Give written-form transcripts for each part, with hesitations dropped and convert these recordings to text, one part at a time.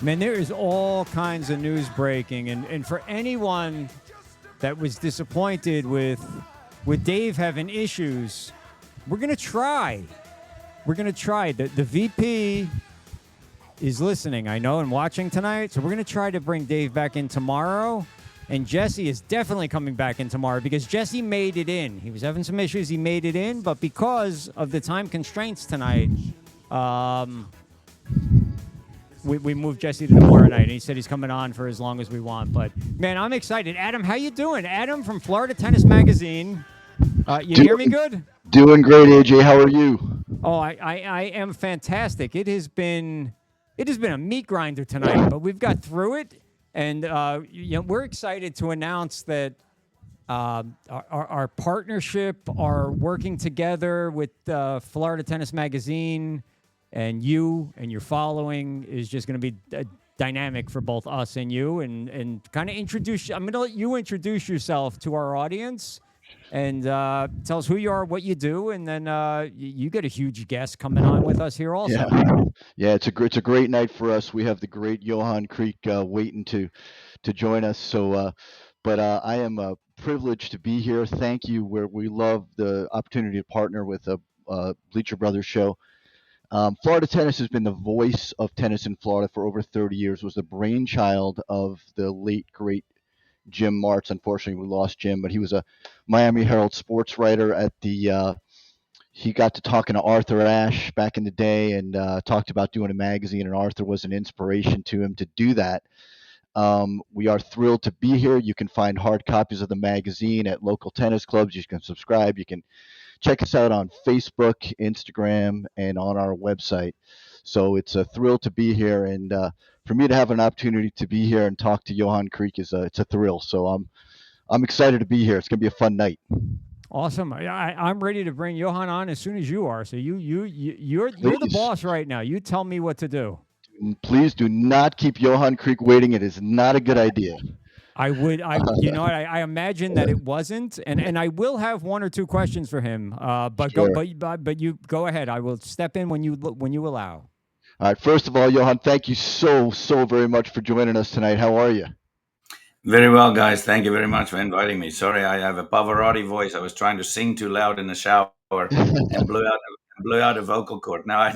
Man, there is all kinds of news breaking, and for anyone that was disappointed with Dave having issues, we're gonna try. We're gonna try. The VP is listening, I know, and watching tonight. So we're gonna try to bring Dave back in tomorrow. And Jesse is definitely coming back in tomorrow because Jesse made it in. He was having some issues. He made it in, but because of the time constraints tonight, we moved Jesse to tomorrow night, and he said he's coming on for as long as we want. But man, I'm excited. Adam, how you doing? Adam from Florida Tennis Magazine. You hear me good? Doing great, AJ. How are you? Oh, I am fantastic. It has been a meat grinder tonight, but we've got through it, and we're excited to announce that our partnership, our working together with Florida Tennis Magazine, and you and your following is just going to be dynamic for both us and you, and kind of introduce. I'm going to let you introduce yourself to our audience. And tell us who you are, what you do, and then you get a huge guest coming on with us here also. Yeah. It's a great night for us. We have the great Johan Kriek waiting to join us. But I am privileged to be here. Thank you. Where we love the opportunity to partner with a Bleacher Brothers show. Florida Tennis has been the voice of tennis in Florida for over 30 years. Was the brainchild of the late great Jim Martz. Unfortunately, we lost Jim, but he was a Miami Herald sports writer at the. He got to talking to Arthur Ashe back in the day and talked about doing a magazine, and Arthur was an inspiration to him to do that. We are thrilled to be here. You can find hard copies of the magazine at local tennis clubs. You can subscribe. You can check us out on Facebook, Instagram, and on our website. So it's a thrill to be here, and for me to have an opportunity to be here and talk to Johan Kriek it's a thrill. So I'm excited to be here. It's gonna be a fun night. Awesome. I'm ready to bring Johan on as soon as you are. So you're the Please, boss right now. You tell me what to do. please do not keep Johan Kriek waiting. It is not a good idea. I would, I imagine that it wasn't, and I will have one or two questions for him. Sure. But you go ahead. I will step in when you allow. All right. First of all, Johan, thank you so very much for joining us tonight. How are you? Very well, guys. Thank you very much for inviting me. Sorry, I have a Pavarotti voice. I was trying to sing too loud in the shower and blew out a vocal cord. Now,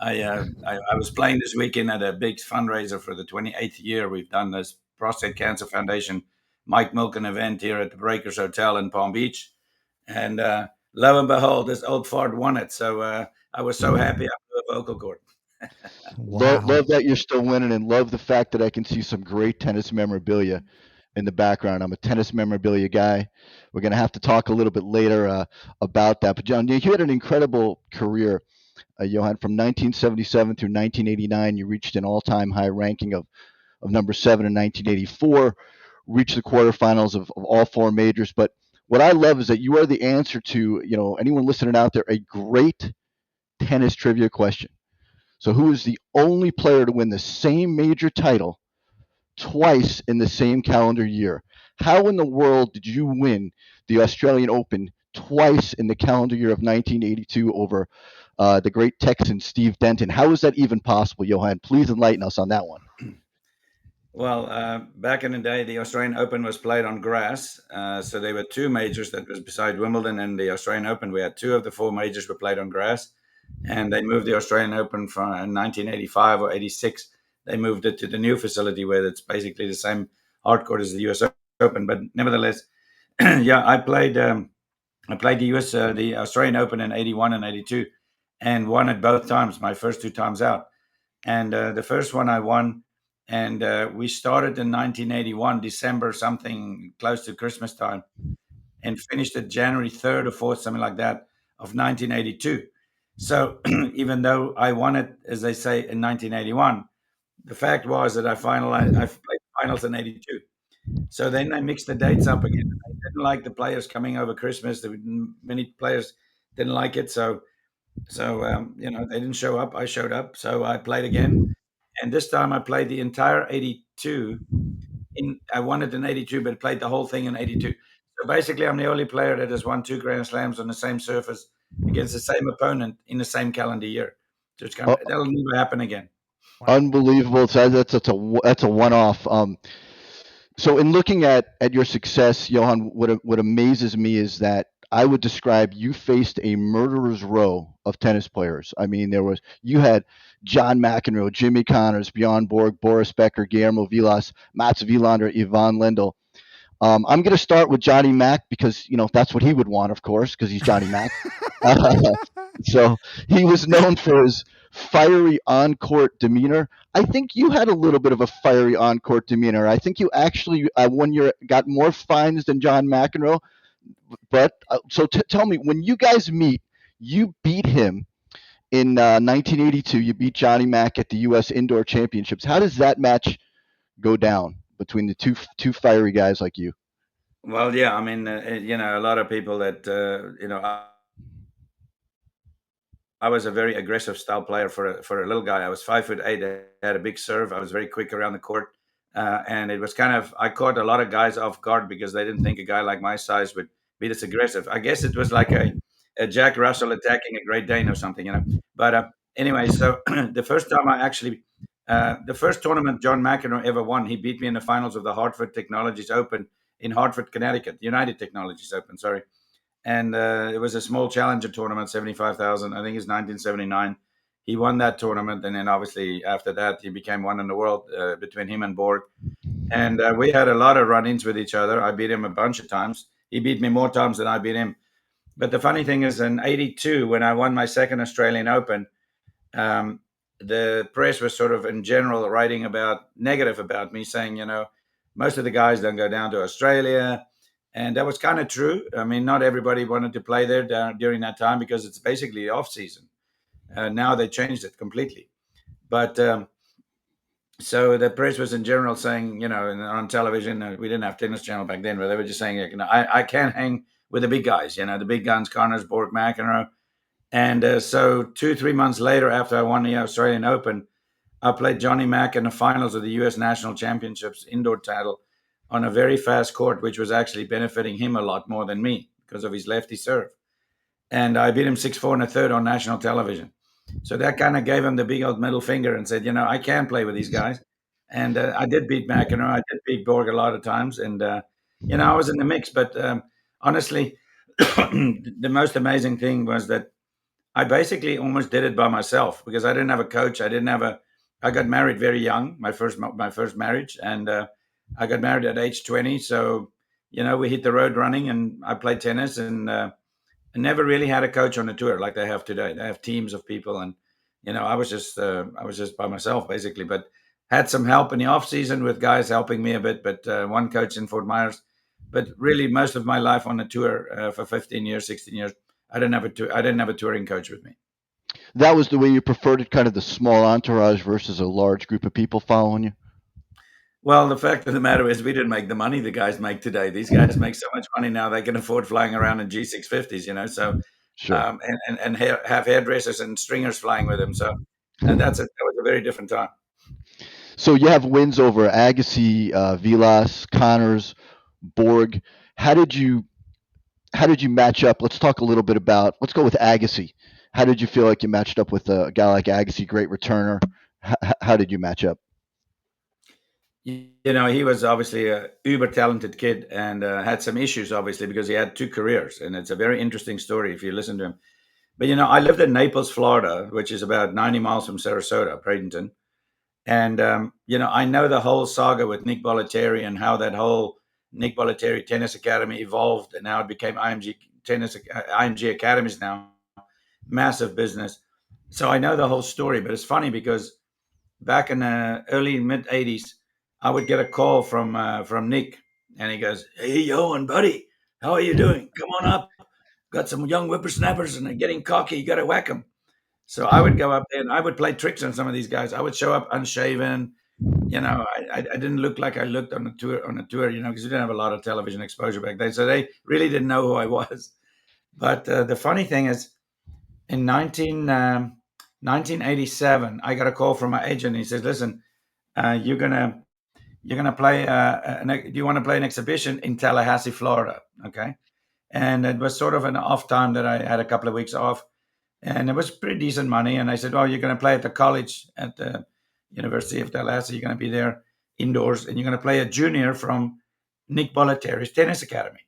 I was playing this weekend at a big fundraiser for the 28th year. We've done this Prostate Cancer Foundation Mike Milken event here at the Breakers Hotel in Palm Beach, and lo and behold, this old fart won it. So I was so happy I blew a vocal cord. Wow. Love that you're still winning, and love the fact that I can see some great tennis memorabilia in the background. I'm a tennis memorabilia guy. We're going to have to talk a little bit later about that. But John, you had an incredible career, Johan. From 1977 through 1989, you reached an all-time high ranking of number 7 in 1984, reached the quarterfinals of all four majors. But what I love is that you are the answer to, anyone listening out there, a great tennis trivia question. So who is the only player to win the same major title twice in the same calendar year? How in the world did you win the Australian Open twice in the calendar year of 1982 over the great Texan Steve Denton? How is that even possible, Johan? Please enlighten us on that one. Well, back in the day, the Australian Open was played on grass. So there were two majors that was beside Wimbledon and the Australian Open. We had two of the four majors were played on grass. And they moved the Australian Open from 1985 or 86. They moved it to the new facility where it's basically the same hard court as the US Open. But nevertheless, yeah, I played the Australian Open in 81 and 82 and won it both times, my first two times out. And the first one I won, and we started in 1981, December something close to Christmas time, and finished it January 3rd or 4th, something like that, of 1982. So even though I won it, as they say, in 1981, the fact was that I played finals in 82. So then they mixed the dates up again. I didn't like the players coming over Christmas. Many players didn't like it. So they didn't show up. I showed up. So I played again. And this time I played the entire 82. I won it in 82, but played the whole thing in 82. So basically, I'm the only player that has won two Grand Slams on the same surface against the same opponent in the same calendar year. So Oh, that'll never happen again. Wow. Unbelievable. So that's a one-off. So in looking at your success, Johan, what amazes me is that I would describe you faced a murderer's row of tennis players. I mean, you had John McEnroe, Jimmy Connors, Bjorn Borg, Boris Becker, Guillermo Vilas, Mats Wilander, Yvonne Lendl. I'm going to start with Johnny Mac because that's what he would want, of course, because he's Johnny Mac. So he was known for his fiery on-court demeanor. I think you had a little bit of a fiery on-court demeanor. I think you actually one year got more fines than John McEnroe. But so tell me, when you guys meet, you beat him in 1982. You beat Johnny Mac at the U.S. Indoor Championships. How does that match go down between the two fiery guys like you? Well, yeah, I mean, a lot of people that I was a very aggressive style player for a little guy. I was 5'8". I had a big serve. I was very quick around the court, and it was kind of I caught a lot of guys off guard because they didn't think a guy like my size would be this aggressive. I guess it was like a Jack Russell attacking a Great Dane or something. But anyway, so the first time the first tournament John McEnroe ever won, he beat me in the finals of the Hartford Technologies Open in Hartford, Connecticut, United Technologies Open. Sorry, and it was a small challenger tournament, 75,000. I think it's 1979. He won that tournament, and then obviously after that, he became one in the world between him and Borg. And we had a lot of run-ins with each other. I beat him a bunch of times. He beat me more times than I beat him. But the funny thing is, in '82, when I won my second Australian Open, um, the press was sort of in general writing about negative about me, saying, most of the guys don't go down to Australia. And that was kind of true. I mean, not everybody wanted to play there during that time because it's basically off season. Now they changed it completely. But so the press was in general saying, on television, we didn't have Tennis Channel back then, but they were just saying, I can't hang with the big guys, the big guns, Connors, Borg, McEnroe. And so 2-3 months later, after I won the Australian Open, I played Johnny Mack in the finals of the U.S. National Championships indoor title on a very fast court, which was actually benefiting him a lot more than me because of his lefty serve. And I beat him 6-4 in the third on national television. So that kind of gave him the big old middle finger and said, I can play with these guys. And I did beat McEnroe. I did beat Borg a lot of times. And, I was in the mix. But honestly, the most amazing thing was that I basically almost did it by myself because I didn't have a coach. I got married very young, my first marriage, and I got married at age 20. So, we hit the road running, and I played tennis, and I never really had a coach on the tour like they have today. They have teams of people, and I was just by myself basically, but had some help in the off season with guys helping me a bit. But one coach in Fort Myers. But really, most of my life on the tour for 15 years, 16 years, I didn't have a touring coach with me. That was the way you preferred it, kind of the small entourage versus a large group of people following you? Well, the fact of the matter is, we didn't make the money the guys make today. These guys make so much money now they can afford flying around in G650s, So Sure. and have hairdressers and stringers flying with them. So that was a very different time. So you have wins over Agassi, Vilas, Connors, Borg. How did you how did you match up? Let's talk a little bit about. Let's go with Agassi. How did you feel like you matched up with a guy like Agassi, great returner? How did you match up? He was obviously a uber talented kid and had some issues, obviously, because he had two careers, and it's a very interesting story if you listen to him. But I lived in Naples, Florida, which is about 90 miles from Sarasota, Bradenton. And I know the whole saga with Nick Bollettieri and how that whole Nick Bollettieri Tennis Academy evolved, and now it became IMG Academies now, massive business. So I know the whole story. But it's funny because back in the early mid '80s, I would get a call from Nick, and he goes, "Hey, Johan, buddy, how are you doing? Come on up. Got some young whippersnappers, and they're getting cocky. You got to whack them." So I would go up there and I would play tricks on some of these guys. I would show up unshaven. I didn't look like I looked on the tour, because we didn't have a lot of television exposure back then. So they really didn't know who I was. But the funny thing is, in 1987, I got a call from my agent. He says, "Listen, you're gonna play. Do you want to play an exhibition in Tallahassee, Florida? Okay." And it was sort of an off time that I had a couple of weeks off, and it was pretty decent money. And I said, "Oh, you're going to play at the college at the University of Tallahassee. You're going to be there indoors, and you're going to play a junior from Nick Bollettieri's tennis academy.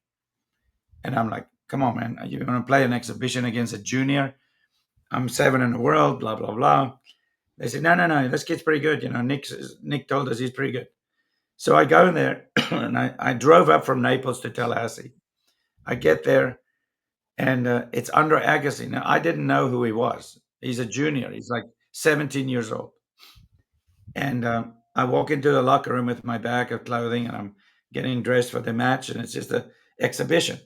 And I'm like, come on, man, you're going to play an exhibition against a junior? I'm 7 in the world, blah, blah, blah. They said, no, this kid's pretty good. Nick told us he's pretty good. So I go in there, and I drove up from Naples to Tallahassee. I get there, and it's Andre Agassi. Now, I didn't know who he was. He's a junior. He's like 17 years old. And I walk into the locker room with my bag of clothing, and I'm getting dressed for the match, and it's just an exhibition.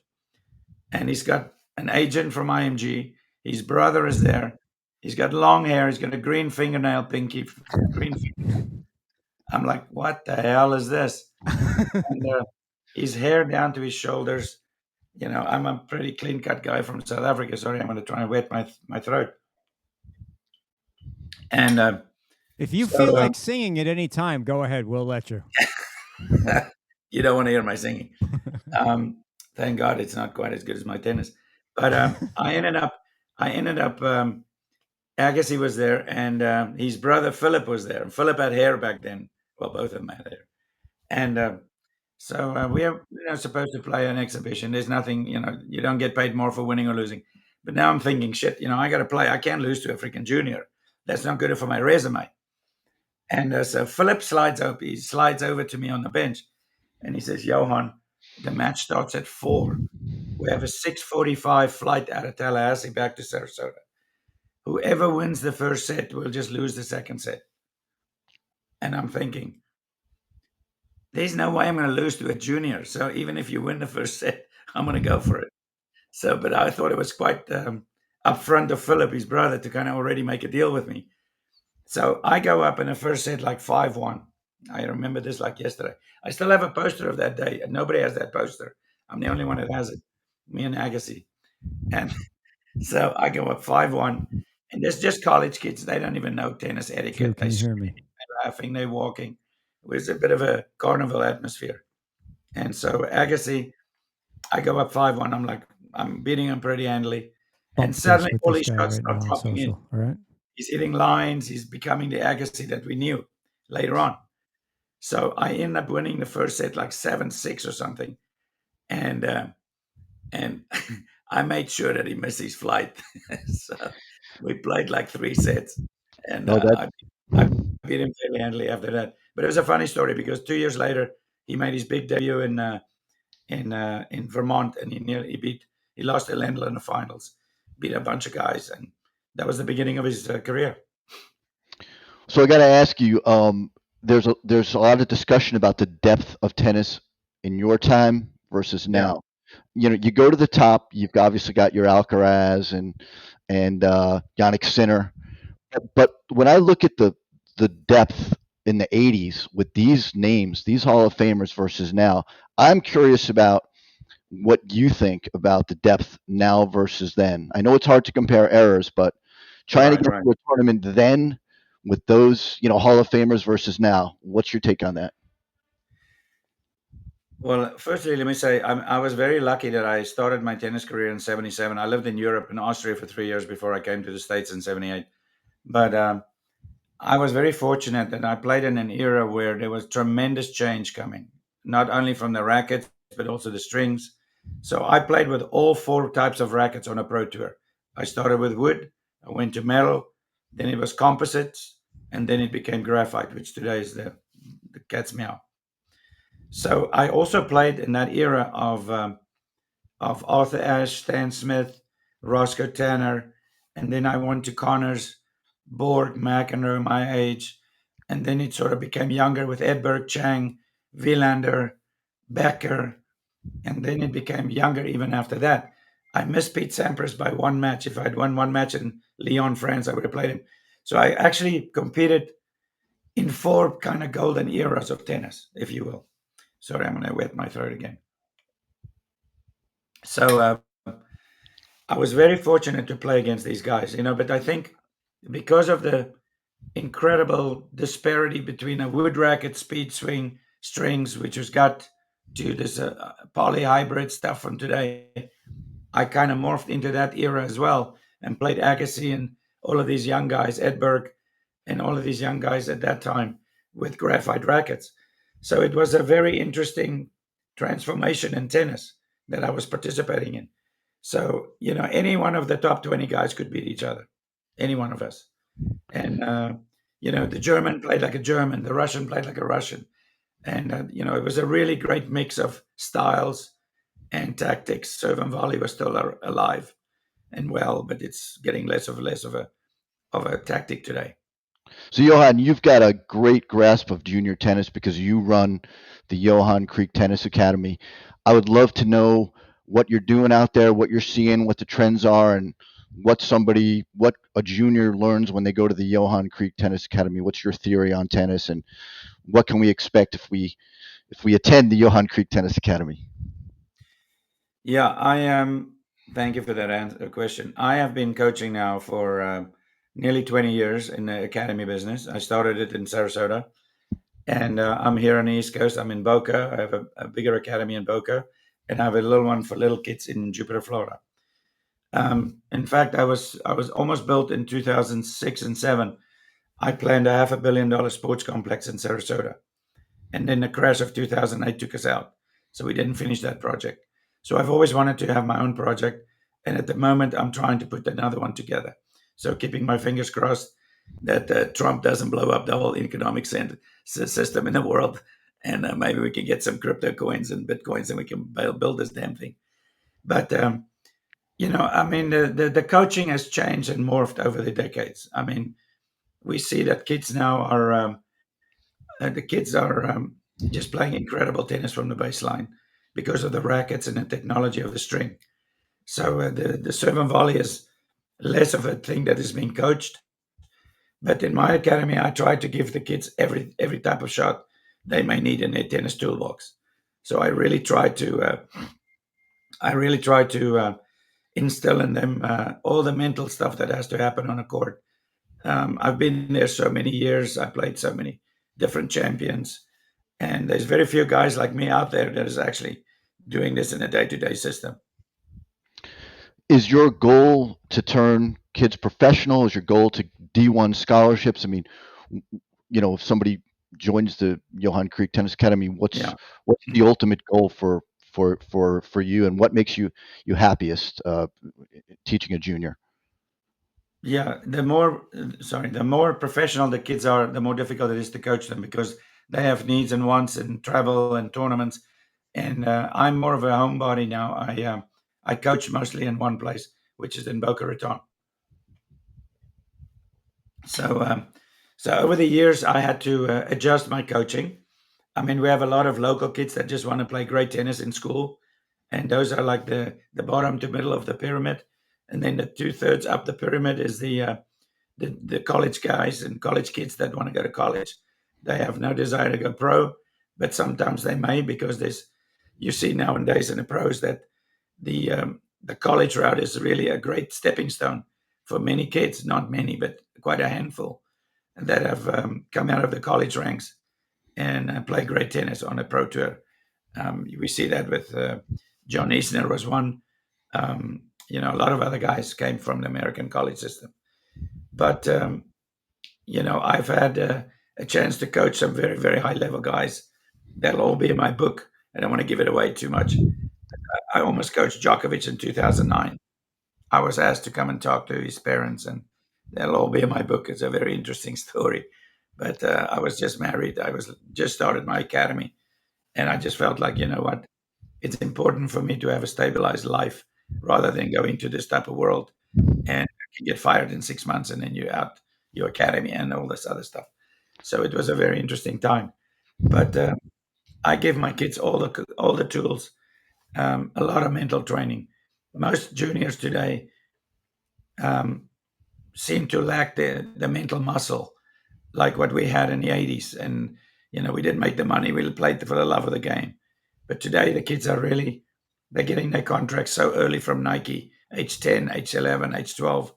And he's got an agent from IMG. His brother is there. He's got long hair. He's got a green fingernail, green. I'm like, what the hell is this? And his hair down to his shoulders. I'm a pretty clean-cut guy from South Africa. Sorry, I'm going to try and wet my throat. And if you feel like singing at any time, go ahead. We'll let you. You don't want to hear my singing. Thank God it's not quite as good as my tennis. But I ended up. Agassi was there, and his brother Philip was there. Philip had hair back then. Well, both of them had hair. And so we are supposed to play an exhibition. There's nothing, you don't get paid more for winning or losing. But now I'm thinking, shit, I got to play. I can't lose to a freaking junior. That's not good for my resume. And so Philip slides over to me on the bench, and he says, Johan, the match starts at 4. We have a 6:45 flight out of Tallahassee back to Sarasota. Whoever wins the first set will just lose the second set. And I'm thinking, there's no way I'm going to lose to a junior. So even if you win the first set, I'm going to go for it. So, but I thought it was quite upfront of Philip, his brother, to kind of already make a deal with me. So I go up in the first set like 5-1. I remember this like yesterday. I still have a poster of that day, and nobody has that poster. I'm the only one that has it, me and Agassi. And so I go up 5-1, and there's just college kids. They don't even know tennis etiquette. Drew, can you hear me? They're laughing, they're walking. It was a bit of a carnival atmosphere. And so Agassi, I go up 5-1. I'm like, I'm beating him pretty handily. And suddenly all his shots start dropping in. All right. He's hitting lines. He's becoming the Agassi that we knew later on. So I end up winning the first set like 7-6 or something. And I made sure that he missed his flight. So we played like 3 sets. And I beat him fairly handily after that. But it was a funny story because 2 years later, he made his big debut in Vermont, and he lost to Lendl in the finals, beat a bunch of guys, and that was the beginning of his career. So I got to ask you, there's a lot of discussion about the depth of tennis in your time versus now. You go to the top. You've obviously got your Alcaraz and Jannik Sinner, but when I look at the depth in the 80s with these names, these Hall of Famers versus now, I'm curious about what you think about the depth now versus then. I know it's hard to compare errors, but trying to get to a tournament then with those, Hall of Famers versus now, what's your take on that? Well, firstly, let me say I was very lucky that I started my tennis career in 77. I lived in Europe and Austria for 3 years before I came to the States in 78. But I was very fortunate that I played in an era where there was tremendous change coming, not only from the rackets, but also the strings. So I played with all 4 types of rackets on a pro tour. I started with wood, I went to metal, then it was composites, and then it became graphite, which today is the cat's meow. So I also played in that era of Arthur Ashe, Stan Smith, Roscoe Tanner, and then I went to Connors, Borg, McEnroe, my age, and then it sort of became younger with Edberg, Chang, Wielander, Becker, and then it became younger even after that. I missed Pete Sampras by 1 match. If I'd won 1 match in Lyon, France, I would have played him. So I actually competed in 4 kind of golden eras of tennis, if you will. Sorry, I'm going to wet my throat again. So I was very fortunate to play against these guys, but I think because of the incredible disparity between a wood racket, speed swing, strings, which has got to this polyhybrid stuff from today, I kind of morphed into that era as well and played Agassi and all of these young guys, Edberg, and all of these young guys at that time with graphite rackets. So it was a very interesting transformation in tennis that I was participating in. So, any one of the top 20 guys could beat each other, any one of us. And, the German played like a German, the Russian played like a Russian. And, it was a really great mix of styles and tactics. Serve and volley was still alive and well, but it's getting less of a tactic today. So, Johan, you've got a great grasp of junior tennis because you run the Johan Kriek Tennis Academy. I would love to know what you're doing out there, what you're seeing, what the trends are, and what a junior learns when they go to the Johan Kriek Tennis Academy. What's your theory on tennis, and what can we expect if we attend the Johan Kriek Tennis Academy? Yeah, I am. Thank you for that question. I have been coaching now for nearly 20 years in the academy business. I started it in Sarasota, and I'm here on the East Coast. I'm in Boca. I have a bigger academy in Boca, and I have a little one for little kids in Jupiter, Florida. In fact, I was almost built in 2006 and seven. I planned a $500 million sports complex in Sarasota, and then the crash of 2008 took us out, so we didn't finish that project. So I've always wanted to have my own project, and at the moment I'm trying to put another one together. So keeping my fingers crossed that Trump doesn't blow up the whole economic system in the world, and maybe we can get some crypto coins and bitcoins, and we can build this damn thing. But I mean, the coaching has changed and morphed over the decades. I mean, we see that kids now are the kids are just playing incredible tennis from the baseline because of the rackets and the technology of the string. So the serve and volley is less of a thing that is being coached. But in my academy, I try to give the kids every type of shot they may need in their tennis toolbox. So I really try to instill in them all the mental stuff that has to happen on a court. I've been there so many years. I played so many different champions, and there's very few guys like me out there that is actually doing this in a day-to-day system. Is your goal to turn kids professional? Is your goal to D1 scholarships? I mean, if somebody joins the Johan Kriek Tennis Academy, Yeah. what's the ultimate goal for you, and what makes you happiest teaching a junior? Yeah, the more professional the kids are, the more difficult it is to coach them because they have needs and wants and travel and tournaments. And I'm more of a homebody now. I coach mostly in one place, which is in Boca Raton. So so over the years, I had to adjust my coaching. I mean, we have a lot of local kids that just want to play great tennis in school, and those are like the bottom to middle of the pyramid, and then the 2/3 up the pyramid is the college guys and college kids that want to go to college. They have no desire to go pro, but sometimes they may because you see nowadays in the pros that the college route is really a great stepping stone for many kids. Not many, but quite a handful that have come out of the college ranks and play great tennis on a pro tour. We see that with John Isner was one. A lot of other guys came from the American college system, but I've had a chance to coach some very, very high level guys. That'll all be in my book. I don't want to give it away too much. I almost coached Djokovic in 2009. I was asked to come and talk to his parents, and that'll all be in my book. It's a very interesting story. But I was just married. I was just started my academy, and I just felt like, you know what, it's important for me to have a stabilized life rather than go into this type of world and can get fired in 6 months and then you're out your academy and all this other stuff. So it was a very interesting time. But I give my kids all the tools, a lot of mental training. Most juniors today um, seem to lack the mental muscle like what we had in the 80s. And, we didn't make the money. We played for the love of the game. But today the kids are really, they're getting their contracts so early from Nike, age 10, age 11, age 12.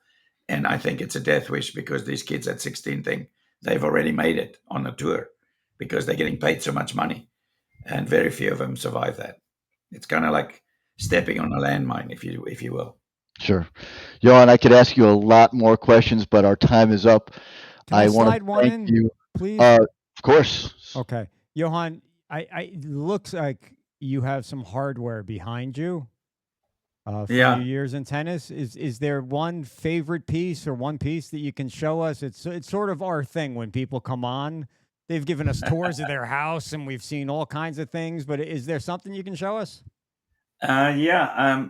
And I think it's a death wish because these kids at 16 think they've already made it on the tour because they're getting paid so much money. And very few of them survive that. It's kind of like stepping on a landmine, if you will. Sure. Johan, I could ask you a lot more questions, but our time is up. Can I want to slide one thank in, you. please? Of course. Okay. Johan, it looks like you have some hardware behind you from your Yeah. years in tennis. Is there one favorite piece or one piece that you can show us? It's sort of our thing when people come on. They've given us tours of their house and we've seen all kinds of things, but is there something you can show us? Yeah.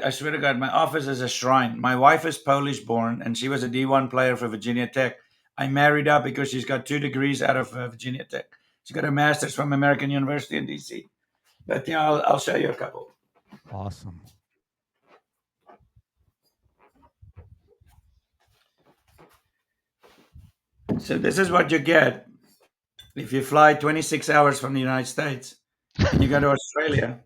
I swear to God, my office is a shrine. My wife is Polish born, and she was a D1 player for Virginia Tech. I married her because she's got 2 degrees out of Virginia Tech. She got a master's from American University in DC. But yeah, I'll show you a couple. Awesome. So this is what you get if you fly 26 hours from the United States and you go to Australia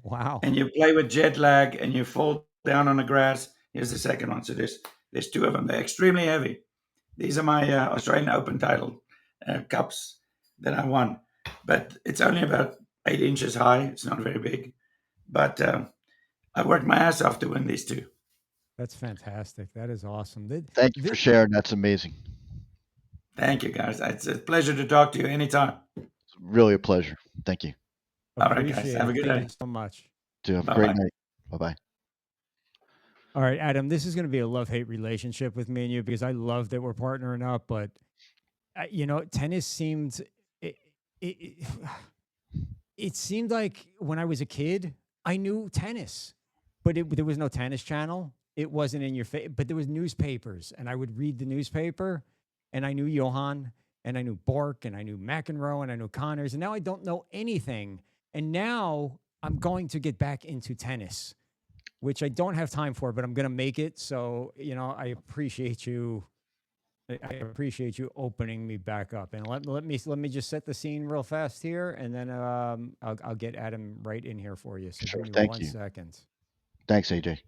Wow. and you play with jet lag and you fall down on the grass. Here's the second one. So there's two of them. They're extremely heavy. These are my Australian Open title cups that I won, but it's only about 8 inches high. It's not very big, but I worked my ass off to win these two. That's fantastic. That is awesome. Thank you for sharing. That's amazing. Thank you, guys. It's a pleasure to talk to you anytime. It's really a pleasure. Thank you. All right, guys. Appreciate Have a it. good Thank day. you so much. Have a Bye great bye. night. Bye bye. All right, Adam, this is going to be a love-hate relationship with me and you because I love that we're partnering up, but tennis seemed it it seemed like when I was a kid, I knew tennis, but there was no tennis channel. It wasn't in your face, but there was newspapers, and I would read the newspaper, and I knew Johan, and I knew Bork, and I knew McEnroe, and I knew Connors, and now I don't know anything. And now I'm going to get back into tennis, which I don't have time for, but I'm going to make it. So, I appreciate you. I appreciate you opening me back up, and let me just set the scene real fast here, and then I'll get Adam right in here for you. So Sure. give me Thank one you. second. Thanks, AJ.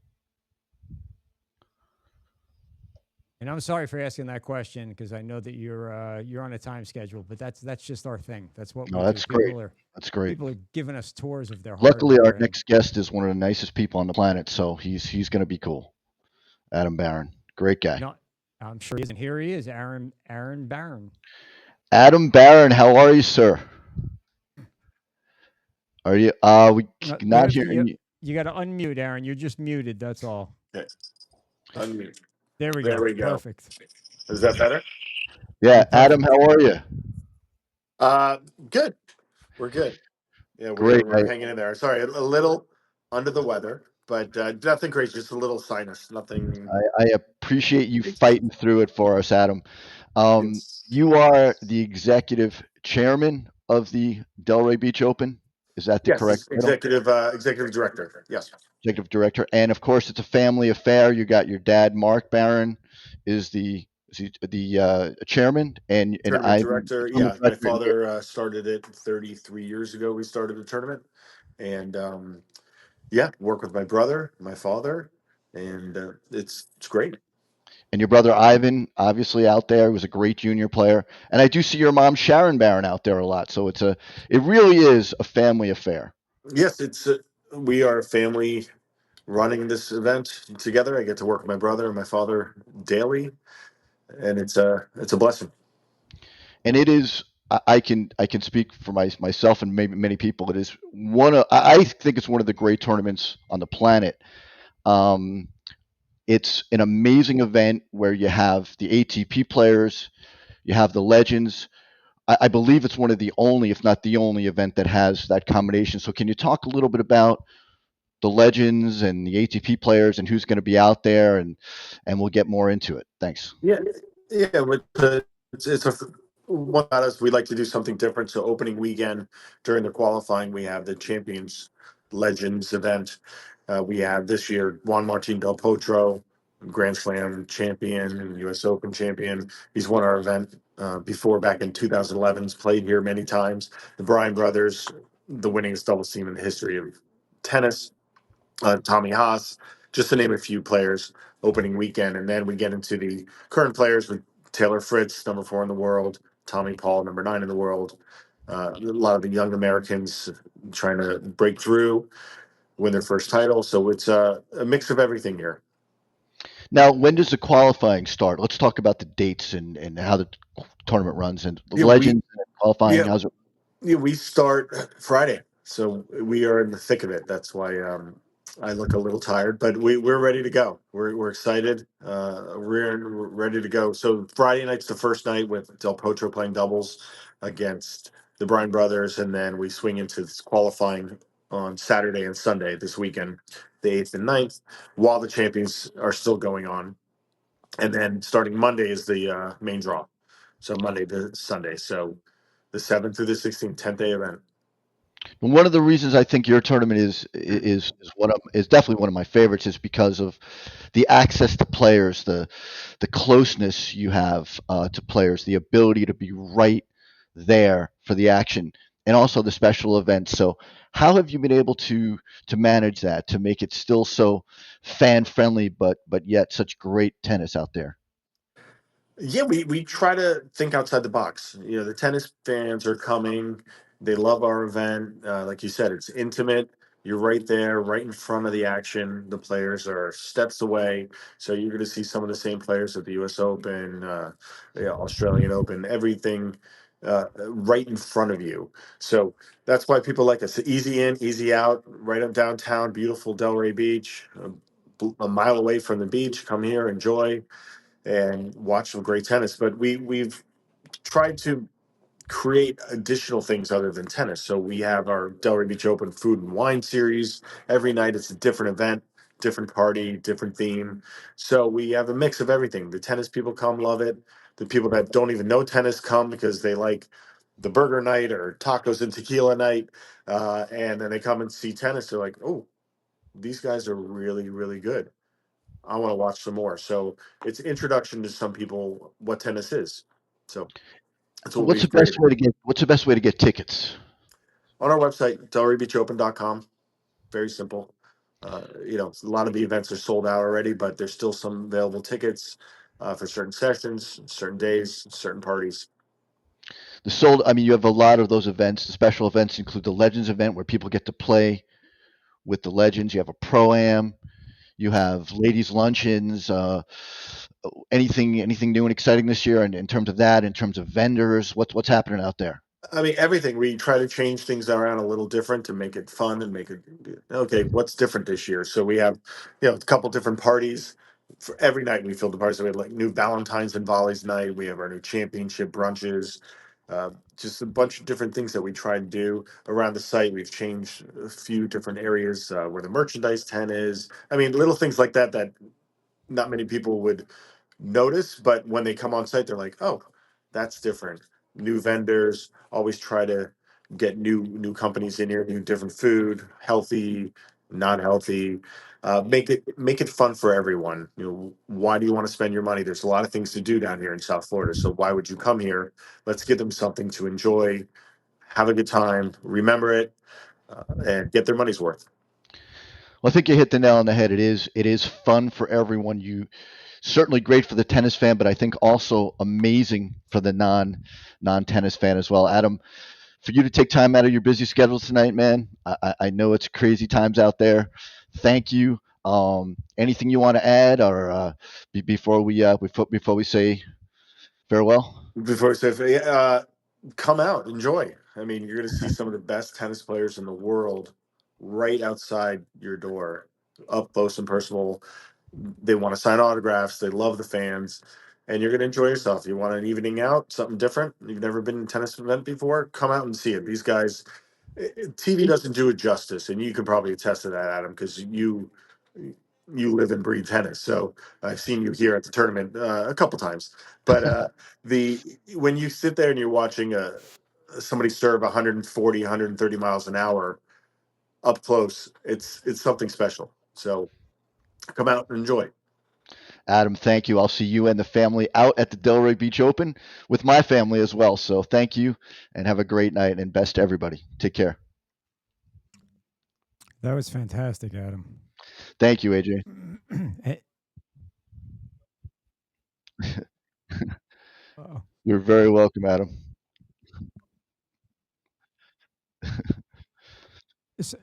And I'm sorry for asking that question because I know that you're on a time schedule, but that's just our thing. That's what we No, do. that's great. People are That's great. people are giving us tours of their Luckily, hardware, our and next guest is one of the nicest people on the planet, so he's going to be cool. Adam Barron, great guy. I'm sure he is. And here he is, Aaron Barron. Adam Barron, how are you, sir? Are you? We not hearing you. You got to unmute, Aaron. You're just muted. That's all. Okay. Unmute. There we There go. we go. Perfect. Is that better? Yeah, You're Adam, perfect. how are you? Good. We're good. Yeah, Great. we're hanging in there. Sorry, a little under the weather, but nothing crazy. Just a little sinus. Nothing. I appreciate you fighting through it for us, Adam. It's You are the executive chairman of the Delray Beach Open. Is that the correct yes, title? executive director. Yes, Executive director, and of course, it's a family affair. You got your dad, Mark Barron, is the chairman, and tournament I'm the director. tournament Yeah, my director. And father started it 33 years ago. We started a tournament, and yeah, work with my brother, my father, and it's great. your brother Ivan, obviously out there, was a great junior player, and I do see your mom Sharon Barron out there a lot. So it really is a family affair. Yes, it's we are a family running this event together. I get to work with my brother and my father daily, and it's a blessing. And it is. I can speak for myself and maybe many people. It is one of I think it's one of the great tournaments on the planet. Um, it's an amazing event where you have the ATP players, you have the legends. I believe it's one of the only, if not the only, event that has that combination. So can you talk a little bit about the legends and the ATP players and who's going to be out there, and we'll get more into it. Thanks. Yeah, yeah. It's a one about us. We like to do something different. So opening weekend during the qualifying, we have the Champions Legends event. We have this year Juan Martin Del Potro, Grand Slam champion, U.S. Open champion. He's won our event before back in 2011. He's played here many times. The Bryan brothers, the winningest doubles team in the history of tennis. Tommy Haas, just to name a few players, opening weekend. And then we get into the current players with Taylor Fritz, number 4 in the world, Tommy Paul, number 9 in the world. A lot of the young Americans trying to break through, win their first title. So it's a mix of everything here. Now, when does the qualifying start? Let's talk about the dates and how the tournament runs and the Yeah, we legends and qualifying. yeah, How's it? yeah, we start Friday, so we are in the thick of it. That's why I look a little tired, but we're ready to go. We're excited. We're ready to go. So Friday night's the first night with Del Potro playing doubles against the Bryan brothers, and then we swing into this qualifying on Saturday and Sunday this weekend, the 8th and 9th, while the champions are still going on. And then starting Monday is the main draw. So Monday to Sunday. So the 7th through the 16th, 10th day event. And one of the reasons I think your tournament is definitely one of my favorites is because of the access to players, the closeness you have to players, the ability to be right there for the action, and also the special events. So, how have you been able to manage that to make it still so fan friendly, but yet such great tennis out there? Yeah, we try to think outside the box. You know, the tennis fans are coming. They love our event. Like you said, it's intimate. You're right there, right in front of the action. The players are steps away, so you're going to see some of the same players at the U.S. Open, yeah, Australian Open, everything right in front of you. So that's why people like us. Easy in, easy out. Right up downtown, beautiful Delray Beach, a mile away from the beach. Come here, enjoy and watch some great tennis. But we've tried to create additional things other than tennis. So we have our Delray Beach Open Food and Wine series. Every night it's a different event, different party, different theme. So we have a mix of everything. The tennis people come, love it. The people that don't even know tennis come because they like the burger night or tacos and tequila night. And then they come and see tennis. They're like, oh, these guys are really, really good. I want to watch some more. So it's introduction to some people what tennis is. So that's what we've created. What's the best way to get tickets? On our website, delraybeachopen.com. Very simple. You know, a lot of the events are sold out already, but there's still some available tickets for certain sessions, certain days, certain parties. I mean, you have a lot of those events. The special events include the Legends event where people get to play with the Legends. You have a pro am. You have ladies' luncheons. Anything new and exciting this year in terms of that, in terms of vendors? What's happening out there? I mean, everything. We try to change things around a little different to make it fun and make it okay. What's different this year? So we have, you know, a couple different parties for every night. We fill the parties. So we have like new Valentine's and Volleys night. We have our new championship brunches. Just a bunch of different things that we try to do around the site. We've changed a few different areas where the merchandise tent is. I mean, little things like that that not many people would notice, but when they come on site, they're like, "Oh, that's different." New vendors always try to get new companies in here, new different food, healthy, not healthy. Make it fun for everyone. You know, why do you want to spend your money? There's a lot of things to do down here in South Florida, so why would you come here? Let's give them something to enjoy, have a good time, remember it, and get their money's worth. Well, I think you hit the nail on the head. It is fun for everyone. You certainly great for the tennis fan, but I think also amazing for the non tennis fan as well. Adam, for you to take time out of your busy schedule tonight, man. I know it's crazy times out there. Thank you. Anything you want to add, or before we say farewell? Before I say, come out, enjoy. I mean, you're going to see some of the best tennis players in the world right outside your door, up close and personal. They want to sign autographs. They love the fans, and you're going to enjoy yourself. You want an evening out, something different. You've never been in a tennis event before. Come out and see it. These guys, TV doesn't do it justice, and you can probably attest to that, Adam, because you live and breathe tennis. So I've seen you here at the tournament a couple times. But the when you sit there and you're watching somebody serve 140, 130 miles an hour up close, it's something special. So come out and enjoy. Adam, thank you. I'll see you and the family out at the Delray Beach Open with my family as well. So thank you and have a great night and best to everybody. Take care. That was fantastic, Adam. Thank you, AJ. Eh, uh, You're very welcome, Adam. so,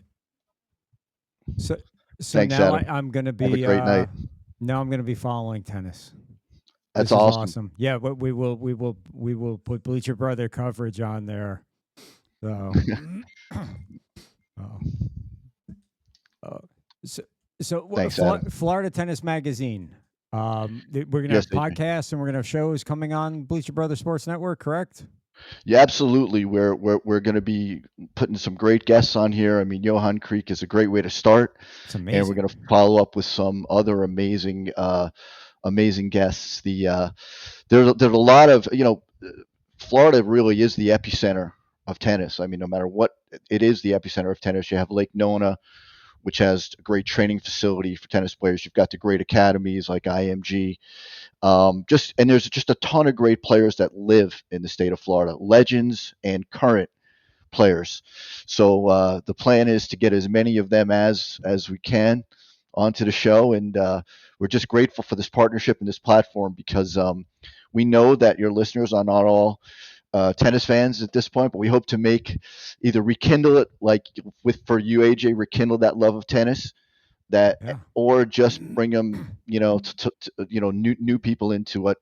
so Thanks, now Adam. I'm going to Have a be great night. No, I'm going to be following tennis. That's This is awesome. Yeah, but we will put Bleacher Brother coverage on there. So, oh, oh. so, Thanks, Adam. Florida Tennis Magazine. We're gonna Yes, have AJ. podcasts and we're gonna have shows coming on Bleacher Brother Sports Network. Correct? Yeah, absolutely. We're going to be putting some great guests on here. I mean, Johan Kriek is a great way to start, It's and we're going amazing. to follow up with some other amazing guests. There's a lot of Florida really is the epicenter of tennis. I mean, no matter what, it is the epicenter of tennis. You have Lake Nona, which has a great training facility for tennis players. You've got the great academies like IMG. And there's just a ton of great players that live in the state of Florida, legends and current players. So the plan is to get as many of them as we can onto the show, and we're just grateful for this partnership and this platform because we know that your listeners are not all tennis fans at this point, but we hope to make either rekindle it like with for you, AJ, rekindle that love of tennis that Yeah. or just bring them new people into what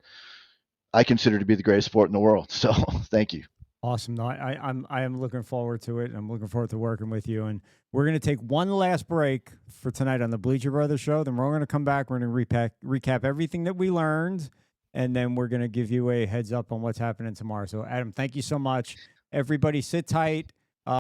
I consider to be the greatest sport in the world. So thank you. Awesome. No, I am looking forward to it. I'm looking forward to working with you. And we're going to take one last break for tonight on the Bleacher Brothers show. Then we're going to come back. We're going to recap everything that we learned, and then we're going to give you a heads up on what's happening tomorrow. So, Adam, thank you so much. Everybody, sit tight.